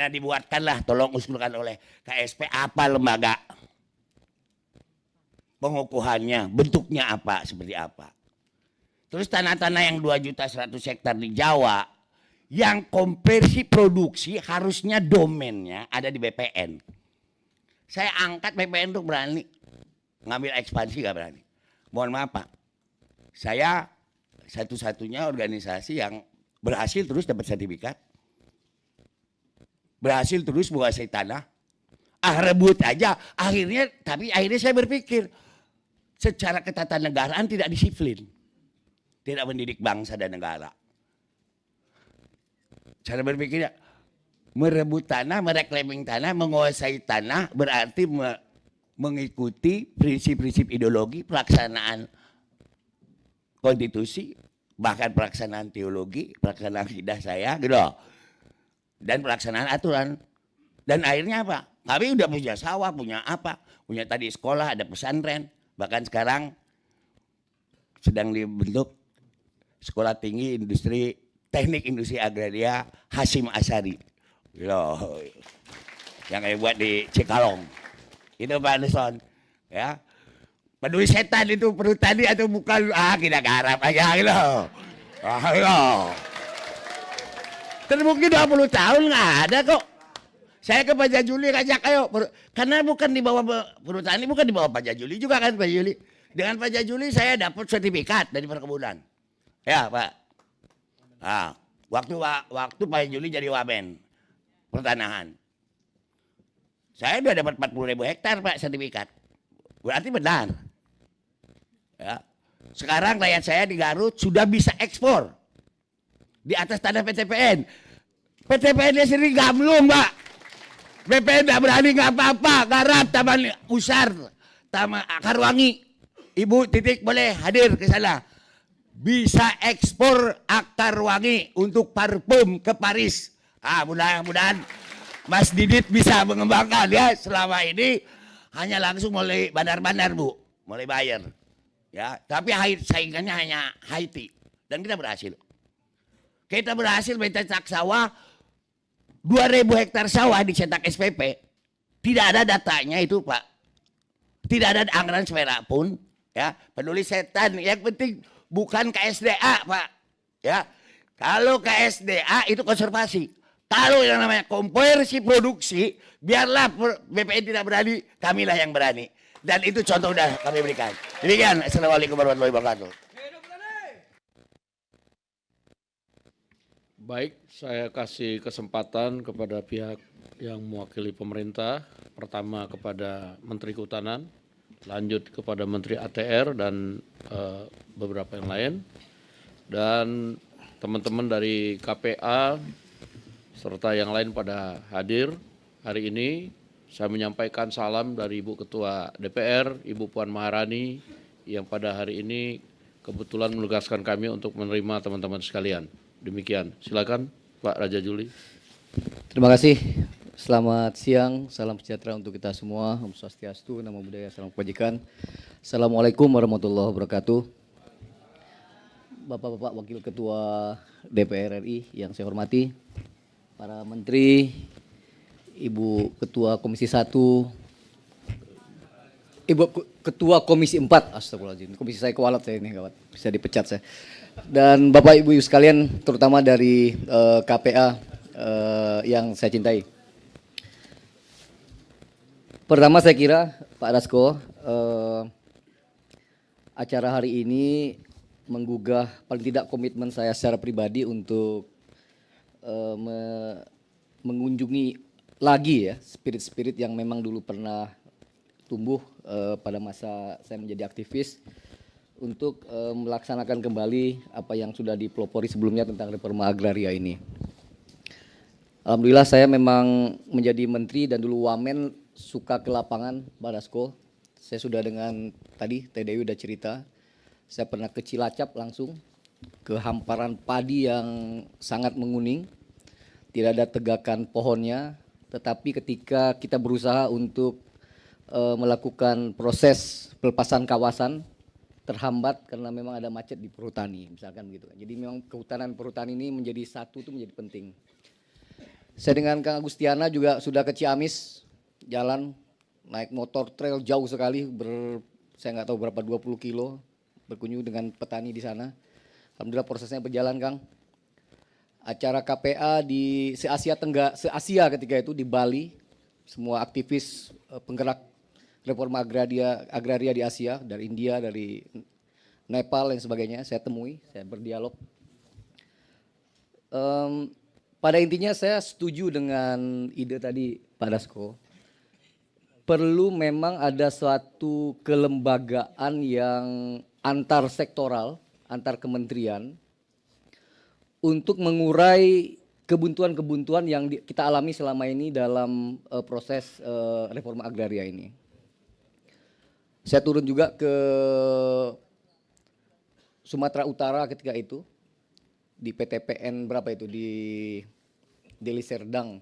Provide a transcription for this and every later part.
Nah dibuatkanlah, tolong usulkan oleh KSP apa lembaga pengukuhannya, bentuknya apa, seperti apa. Terus tanah-tanah yang 2.100.000 hektar di Jawa, yang konversi produksi harusnya domainnya ada di BPN. Saya angkat BPN untuk berani ngambil ekspansi, gak berani. Mohon maaf Pak, saya satu-satunya organisasi yang berhasil terus dapat sertifikat, berhasil terus menguasai tanah. Rebut aja, tapi akhirnya saya berpikir secara ketatanegaraan tidak disiplin, tidak mendidik bangsa dan negara. Cara berpikirnya merebut tanah, mereclaiming tanah, menguasai tanah berarti mengikuti prinsip-prinsip ideologi, pelaksanaan konstitusi, bahkan pelaksanaan teologi, pelaksanaan akidah saya gitu. Dan pelaksanaan aturan. Dan akhirnya apa? Kami udah punya sawah, punya apa? Punya tadi sekolah, ada pesantren. Bahkan sekarang sedang dibentuk Sekolah Tinggi Industri Teknik Industri Agraria Hasyim Asyari. Loh, yang buat di Cikalong. Itu Pak Anderson. Ya. Peduli setan itu perhutani atau bukan? Kita garap aja gitu. Terbukti 20 tahun nggak ada kok. Saya ke Pak Jajuli ngajak ayo, karena bukan di bawah perhutani, bukan di bawah Pak Jajuli juga kan Pak Jajuli. Dengan Pak Jajuli saya dapat sertifikat dari perkebunan. Ya Pak. Nah, waktu Pak Jajuli jadi Wamen pertanahan. Saya udah dapat 40.000 hektar Pak sertifikat. Berarti benar. Ya. Sekarang rakyat saya di Garut sudah bisa ekspor di atas tanah PTPN. PTPN-nya sendiri gamlung Pak. BPN tidak berani nggak apa-apa. Garap, Taman Usar, Taman Akarwangi. Ibu Titik boleh hadir ke sana. Bisa ekspor Akarwangi untuk parfum ke Paris. Mudah-mudahan Mas Didit bisa mengembangkan ya. Selama ini hanya langsung mulai bandar-bandar Bu, mulai bayar. Ya, tapi saingannya hanya Haiti dan kita berhasil. Kita berhasil mencetak sawah 2.000 hektar sawah dicetak SPP. Tidak ada datanya itu Pak. Tidak ada anggaran seperak pun. Ya, peduli setan. Yang penting bukan KSDA Pak. Ya, kalau KSDA itu konservasi. Kalau yang namanya konversi produksi, biarlah BPN tidak berani, kamilah yang berani. Dan itu contoh udah kami berikan. Demikian. Assalamualaikum warahmatullahi wabarakatuh. Baik, saya kasih kesempatan kepada pihak yang mewakili pemerintah. Pertama kepada Menteri Kehutanan, lanjut kepada Menteri ATR dan beberapa yang lain. Dan teman-teman dari KPA serta yang lain pada hadir hari ini. Saya menyampaikan salam dari Ibu Ketua DPR, Ibu Puan Maharani, yang pada hari ini kebetulan menugaskan kami untuk menerima teman-teman sekalian. Demikian, silakan Pak Raja Juli. Terima kasih. Selamat siang, salam sejahtera untuk kita semua. Om Swastiastu, Namo Buddhaya, Salam Kebajikan. Assalamualaikum warahmatullahi wabarakatuh. Bapak-bapak Wakil Ketua DPR RI yang saya hormati, para Menteri, Ibu Ketua Komisi 1, Ibu Ketua Komisi 4, astagfirullahaladzim, komisi saya kewalat saya ini, gawat, bisa dipecat saya. Dan Bapak Ibu sekalian, terutama dari KPA yang saya cintai. Pertama saya kira Pak Dasko, acara hari ini menggugah paling tidak komitmen saya secara pribadi untuk mengunjungi lagi ya spirit-spirit yang memang dulu pernah tumbuh pada masa saya menjadi aktivis, untuk melaksanakan kembali apa yang sudah dipelopori sebelumnya tentang reforma agraria ini. Alhamdulillah saya memang menjadi menteri dan dulu wamen suka ke lapangan, Pak Dasko. Saya sudah dengan tadi Teh Dewi udah cerita, saya pernah ke Cilacap langsung, ke hamparan padi yang sangat menguning, tidak ada tegakan pohonnya, tetapi ketika kita berusaha untuk melakukan proses pelepasan kawasan, terhambat karena memang ada macet di perhutani, misalkan begitu. Jadi memang kehutanan perhutani ini menjadi satu, itu menjadi penting. Saya dengan Kang Agustiana juga sudah ke Ciamis, jalan naik motor trail jauh sekali, saya nggak tahu berapa 20 kilo, berkunjung dengan petani di sana. Alhamdulillah prosesnya berjalan, Kang. Acara KPA di se-Asia ketika itu di Bali, semua aktivis penggerak reforma agraria di Asia, dari India, dari Nepal dan sebagainya, saya temui, saya berdialog. Pada intinya saya setuju dengan ide tadi Pak Dasko. Perlu memang ada suatu kelembagaan yang antar sektoral, antar kementerian, untuk mengurai kebuntuan-kebuntuan yang kita alami selama ini dalam proses reforma agraria ini. Saya turun juga ke Sumatera Utara ketika itu, di PTPN berapa itu, di Deli Serdang.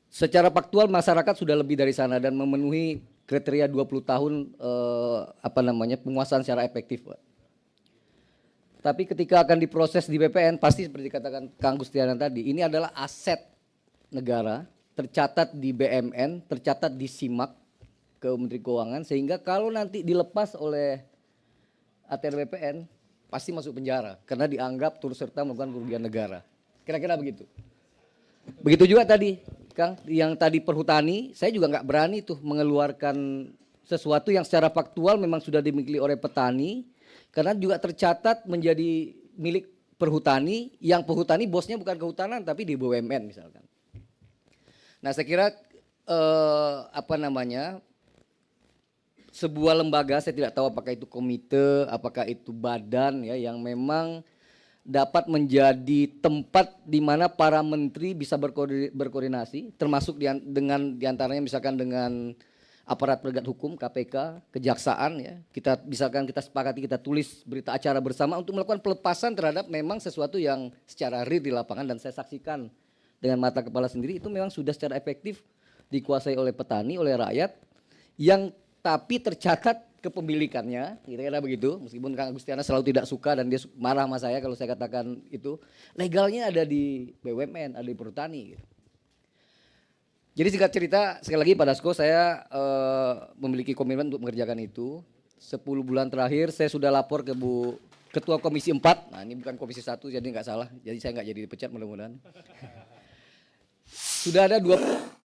Secara faktual masyarakat sudah lebih dari sana dan memenuhi kriteria 20 tahun penguasaan secara efektif, Pak. Tapi ketika akan diproses di BPN, pasti seperti dikatakan Kang Gustiana tadi, ini adalah aset negara, tercatat di BMN, tercatat di SIMAK ke Menteri Keuangan, sehingga kalau nanti dilepas oleh ATR BPN, pasti masuk penjara, karena dianggap turut serta melakukan kerugian negara. Kira-kira begitu. Begitu juga tadi, Kang, yang tadi perhutani, saya juga nggak berani tuh mengeluarkan sesuatu yang secara faktual memang sudah dimiliki oleh petani, karena juga tercatat menjadi milik perhutani, yang perhutani bosnya bukan kehutanan tapi di BUMN misalkan. Nah saya kira sebuah lembaga, saya tidak tahu apakah itu komite, apakah itu badan ya, yang memang dapat menjadi tempat di mana para menteri bisa berkoordinasi, termasuk dengan diantaranya misalkan dengan aparat penegak hukum, KPK, kejaksaan ya. Kita sepakati, kita tulis berita acara bersama untuk melakukan pelepasan terhadap memang sesuatu yang secara real di lapangan, dan saya saksikan dengan mata kepala sendiri itu memang sudah secara efektif dikuasai oleh petani, oleh rakyat, yang tapi tercatat kepemilikannya, kira-kira begitu. Meskipun Kang Agustiana selalu tidak suka dan dia marah sama saya kalau saya katakan itu, legalnya ada di BUMN, ada di perhutani gitu. Jadi singkat cerita, sekali lagi Pak Dasko, saya memiliki komitmen untuk mengerjakan itu. 10 bulan terakhir saya sudah lapor ke Bu Ketua Komisi 4, nah ini bukan Komisi 1 jadi nggak salah, jadi saya nggak jadi dipecat mudah-mudahan. Sudah ada 20